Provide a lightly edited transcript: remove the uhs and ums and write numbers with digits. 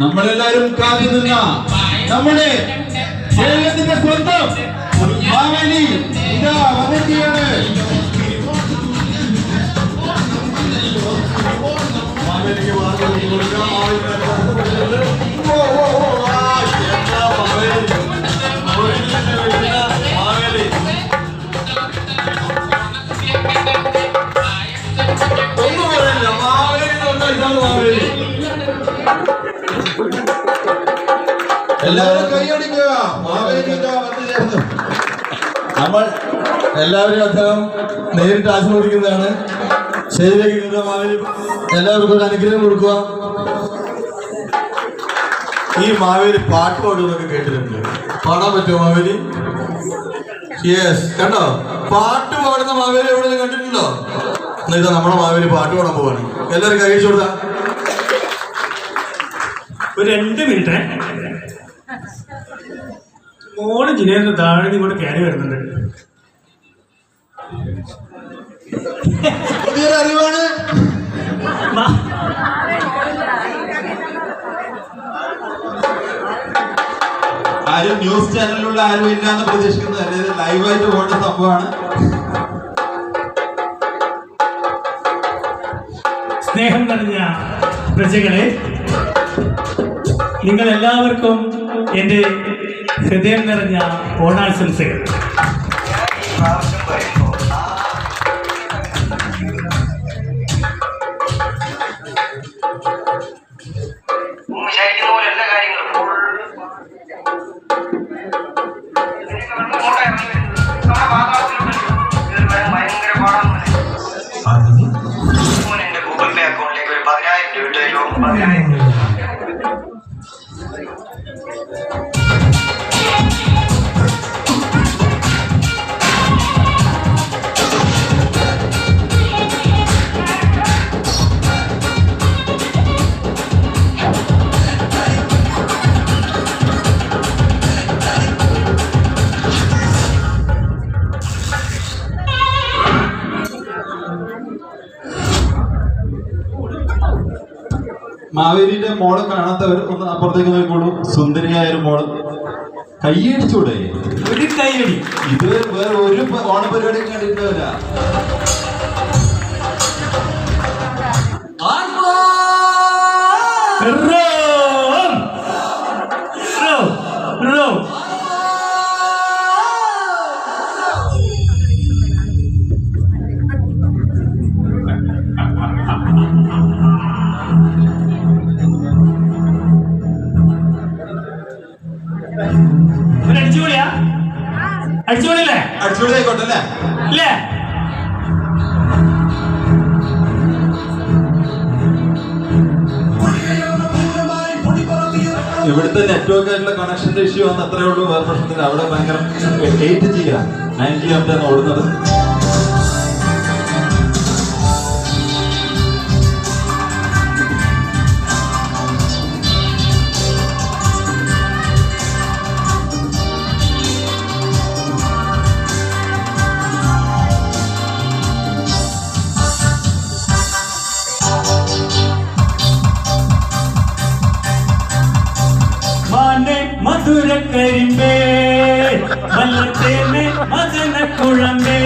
നമ്മളെല്ലാരും കാത്തു നിന്ന നമ്മുടെ കേരളത്തിന്റെ സ്വന്തം മാവേലി ഇതാ വന്നിരിക്കുകയാണ്. മാവേലിക്ക് വാർത്ത കൊടുക്കണം. ഒന്നും പറയില്ല. മാവേലി ഇതാണ് മാവേലി. എല്ലാവരും കൈയടിക്കുക. നമ്മൾ എല്ലാവരും അദ്ദേഹം നേരിട്ട് ആസ്വദിക്കുന്നതാണ്. ശരിയിലേക്ക് നിൽക്കുക. മാവേലി എല്ലാവർക്കും ഒരു അനുഗ്രഹം കൊടുക്കുക. ഈ മാവേലി പാട്ട് പാടുന്നൊക്കെ കേട്ടിട്ടുണ്ട്. പാടാൻ പറ്റുമോ മാവേലി? യെസ്, കണ്ടോ? പാട്ട് പാടുന്ന മാവേലി എവിടെ കണ്ടിട്ടുണ്ടോ? എന്നിട്ട് നമ്മുടെ മാവേലി പാട്ട് പാടാൻ പോവാണ്. എല്ലാവരും കൈയടിച്ചു കൊടുത്താ. ഒരു 2 മിനിറ്റ്. മോള് ജിനേന്ദ്ര താഴെ ഇങ്ങോട്ട് കയറി വരുന്നുണ്ട്. പുതിയൊരു അറിവാണ്. ആരും ന്യൂസ് ചാനലിലുള്ള ആരും ഇല്ലാന്ന് പ്രതീക്ഷിക്കുന്നത് അതായത് ലൈവായിട്ട് പോകേണ്ട സംഭവമാണ്. സ്നേഹം നിറഞ്ഞ പ്രജകളെ, നിങ്ങൾ എല്ലാവർക്കും എൻ്റെ ഹൃദയം നിറഞ്ഞ ഓണാശംസകൾ. എന്റെ ഗൂഗിൾ പേ അക്കൗണ്ടിലേക്ക് ഒരു 10,000 രൂപ 10,000 രൂപ. മാവേലിന്റെ മോളെ കാണാത്തവർ ഒന്ന് അപ്പുറത്തേക്ക് നോക്കിക്കോളൂ. സുന്ദരിയായ ഒരു മോള്. കൈയടിച്ചൂടെ? ഒരു കൈയടി. ഇത് വേറെ ഒരു ഓണപരിപാടിയും കണ്ടിട്ടില്ല. അടിച്ചുപൊളിയല്ലേ? അടിച്ചുപൊളിയായിക്കോട്ടല്ലേ? അല്ലേ? ഇവിടുത്തെ നെറ്റ്വർക്ക് ആയിട്ടുള്ള കണക്ഷന്റെ ഇഷ്യൂ വന്ന് അത്രേ ഉള്ളൂ. വേറെ പ്രശ്നത്തിൽ അവിടെ ഭയങ്കര 8G 9G ആയിട്ടാണ് ഓടുന്നത്. മധുര കരിമ്പേ വല്ലത്തേനെ മദന കുഴമ്പേ